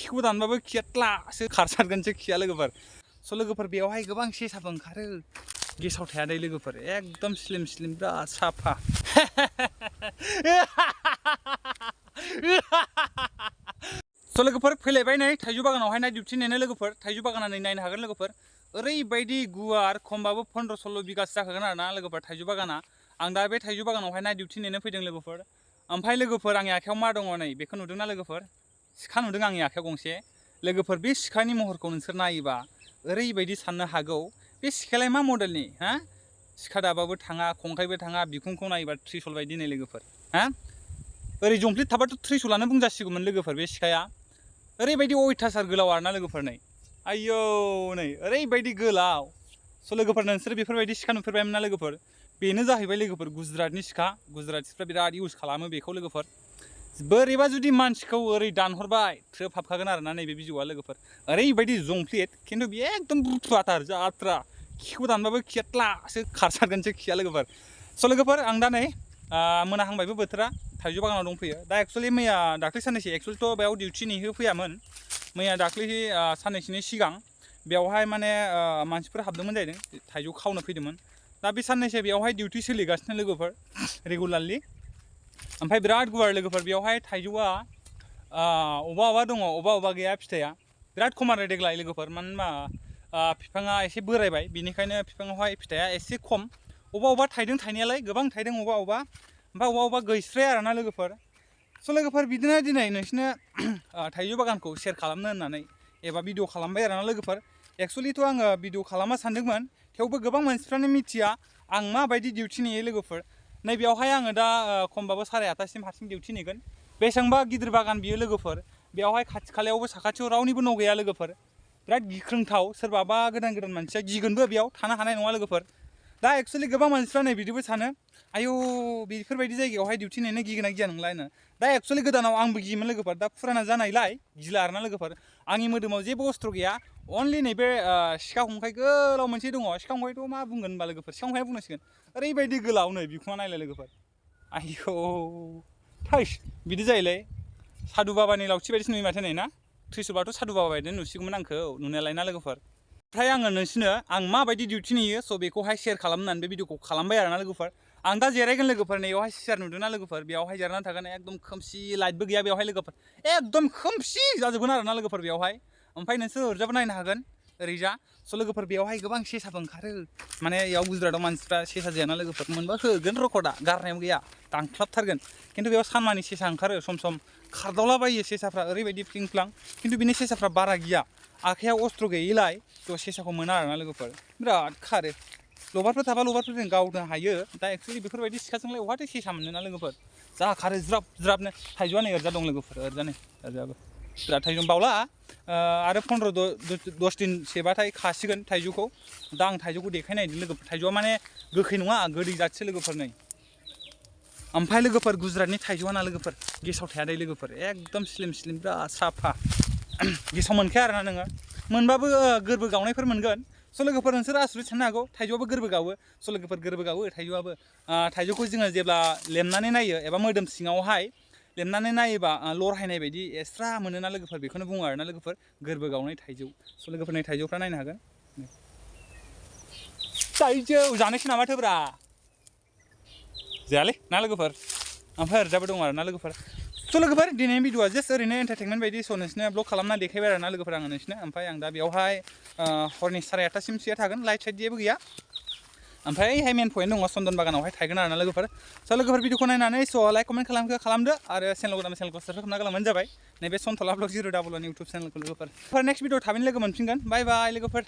खिखौ दानबाबो खिया त्लासो खारसारगोनसो खिया लोगोफोर स' लोगोफोर बेयावहाय गोबां सेसाबो ओंखारो गेसाव थाया दै लोगोफोर एकदम स्लिम स्लिम बिराद साफा स' लोगोफोर फैलायबाय नै थाइजौ बागानावहाय नाइट डिउटि नेनो लोगोफोर थाइजौ बागाना नै नायनो हागोन लोगोफोर ओरैबायदि गुवार खमबाबो 15-16 बिगासो जाखागोन आरोना लोगोफोर थाइजौ बागाना आं दा बे थाइजौ बागानावहाय नाइट डिउटि नेनो फैदों लोगोफोर ओमफ्राय लोगोफोर आंनि आखायाव मा दङ नै बेखौ नुदोंना लोगोफोर सिखा नुदों आंनि आखायाव गंसे लोगोफोर बे सिखानि महरखौ नोंसोर नायोबा ओरैबायदि साननो हागौ बे सिखायालाय मा मडेलनि हा सिखा दाबाबो थाङा खंखाइबो थाङा बिखुंखौ नायोबा त्रिशल बायदि नै लोगोफोर हा ओरै जंप्लिट थाबाथ' त्रिशलानो बुंजासिगौमोन लोगोफोर बे सिखाया ओरैबायदि अयथासार गोलाव आरोना लोगोफोर नै आयौ नै ओरैबायदि गोलाव स' लोगोफोर नोंसोर बेफोरबायदि सिखा नुफेरबायमोन ना लोगोफोर बेनो जाहैबाय लोगोफोर गुजरातनि सिखा गुजरातिफ्रा बिराद इउज खालामो बेखौ लोगोफोर बोरैबा जुदि मानसिखौ ओरै दानहरबाय थ्रोब हाबखागोन आरोना नैबे बिजौआ लोगोफोर ओरैबायदि जंप्लिट खिन्थु बे एकदम बुथुवाथार जात्रा खिखौ दानबाबो खिया त्लासो खारसारगोनसो खिया लोगोफोर स' लोगोफोर आं दा नै मोनाहांबायबो बोथोरा थाइजौ बागानाव दंफैयो दा एक्सुवेलि मैया दाख्लै साननैसो एक्सुवेलिथ' बेयाव डिउटि नेहोफैयामोन मैया दाख्लै साननैसोनि सिगां बेयावहाय माने मानसिफोर हाबदोंमोन जाहैदों थाइजौ खावनो फैदोंमोन दा बे साननैसो बेयावहाय डिउटि सोलिगासिनो लोगोफोर रेगुलारलि ओमफ्राय बिराद गुवार लोगोफोर बेयावहाय थाइजौआ अबा दङ अबा गैया फिथाइया बिराद खम आरो देग्लाय लोगोफोर मानो होनबा बिफाङा एसे बोरायबाय बिनिखायनो बिफाङावहाय फिथाइया एसे खम अबा थाइदों थाइनायालाय गोबां थाइदों अबा ओमफ्राय अबा गैस्राया आरोना लोगोफोर स' लोगोफोर बिदिनो दिनै नोंसिनो थाइजौ बागानखौ शेयार खालामनो होननानै एबा भिडिअ खालामबाय आरोना लोगोफोर एक्सुवेलिथ' आङो भिडिअ खालामनो सानदोंमोन थेवबो गोबां मानसिफ्रानो मिथिया आं माबायदि डिउटि नेयो लोगोफोर नैबेयावहाय आङो दा खमबाबो 8:30सिम हारसिं डिउटि नेगोन बेसेबांबा गिदिर बागान बियो लोगोफोर बेयावहाय खाथि खालायावबो साखाथियाव रावनिबो न' गैया लोगोफोर बिराद गिख्रंथाव सोरबाबा गोदान मानसिया गिगोनबो बेयाव थानो हानाय नङा लोगोफोर दा एक्सुवेलि गोबां मानसिफ्रा नै बिदिबो सानो आयौ बेफोरबायदि जायगायावहाय डिउटि नेनो गिगोना गिया नोंलाय होनो दा एक्सुवेलि गोदानाव आंबो गियोमोन लोगोफोर दा फुराना जानायलाय गिला आरोना लोगोफोर आंनि मोदोमाव जेबो अस्त्र गैया अनलि नैबे सिखा खंखाइ गोलाव मोनसे दङ सिखा खंखाइथ' मा बुंगोन होनबा लोगोफोर सिखा खंखाइ बुंनांसिगोन ओरैबायदि गोलाव नै बिखुङा नायलाय लोगोफोर आयौ थैस बिदि जायोलै सादु बाबानि लावथि बायदिसो नुयो माथो नै ना त्रिशुलबाथ' सादु बाबा बायदि नुसिगौमोन आंखौ नुनायालाय ना लोगोफोर ओमफ्राय आङो नोंसिनो आं माबायदि डिउटि नेयो स' बेखौहाय शेयार खालामनानै बे भिडिअखौ खालामबाय आरोना लोगोफोर आं दा जिरायगोन लोगोफोर नैयावहाय सियार नुदोंना लोगोफोर बेयावहाय जिरायनानै थागोन एकदम खोमसि लाइटबो गैया बेयावहाय लोगोफोर एकदम खोमसि जाजोबगोन आरोना लोगोफोर बेयावहाय ओमफ्राय नोंसोर ओरैजाबो नायनो हागोन ओरैजा स' लोगोफोर बेयावहाय गोबां सेसाबो ओंखारो माने बेयाव गुजरातआव मानसिफ्रा सेसा जायाना लोगोफोर मोनबा होगोन रखदा गारनायाव गैया दानख्लाबथारगोन खिन्थु बेयाव सानमानि सेसा ओंखारो सम सम खारदावलाबायो सेसाफ्रा ओरैबायदि फिंफ्लां खिन्थु बिनि सेसाफ्रा बारा गिया आखाइयाव अस्त्र गैयैलाय थ' सेसाखौ मोना आरोना लोगोफोर बिराद खारो लबारफोर थाबा लबारफोरजों गावनो हायो दा एक्सुवेलि बेफोरबायदि सिखाजोंलाय बहाथो सेसा मोनोना लोगोफोर जा खारो ज्राबनो थाइजौआ नै ओरजा दं लोगोफोर ओरजानो ओरजाबो बिराद थाइजौ बावला आरो 15-10 दिनसेबाथाय खासिगोन थाइजौखौ दा आं थाइजौखौ देखायनायदों लोगोफोर थाइजौआ माने गोखै नङा गोदै जाथसो लोगोफोर नै ओमफ्राय लोगोफोर गुजरातनि थाइजौआ ना लोगोफोर गेसाव थाया दै लोगोफोर एकदम स्लिम बिराद साफा गेसाव मोनखाया आरोना नोङो मोनबाबो गोरबो गावनायफोर मोनगोन स' लोगोफोर नोंसोर आसुरित साननो हागौ थाइजौआबो गोरबो गावो स' लोगोफोर गोरबो गावो थाइजौआबो थाइजौखौ जोङो जेब्ला लेमनानै नायो एबा मोदोम सिङावहाय लेमनानै नायोबा लरहायनाय बायदि एक्सट्रा मोनोना लोगोफोर बेखौनो बुङो आरोना लोगोफोर गोरबो गावनाय थाइजौ स' लोगोफोरनि थाइजौफ्रा नायनो हागोन थाइजौ जानोसै नामाथोब्रा जायालै ना लोगोफोर ओमफ्राय ओरैजाबो दं आरोना लोगोफोर स' लोगोफोर दिनैनि भिडिअआ जास्ट ओरैनो एन्टारटेनमेन्ट बायदि स' नोंसिनो ब्लग खालामना देखायबाय आरोना लोगोफोर आङो नोंसिनो ओमफ्राय आं दा बेयावहाय हरनि 8:30सिमसोआ थागोन लाइट साइट जेबो गैया ओमफ्राय मेन पइन्ट दङ चन्दन बागानावहाय थागोन आरोना लोगोफोर स' लोगोफोर भिडिअखौ नायनानै स' लाइक कमेन्ट खालामदो आरो चेनेलखौ साबस्क्राइब खालामना गालांबानो जाबाय नैबे सनथला ब्लग 000 इउटुब चेनेलखौ लोगोफोर नेक्स्ट भिडिअ थाबैनो लोगो मोनफिनगोन बाय बाय लोगोफोर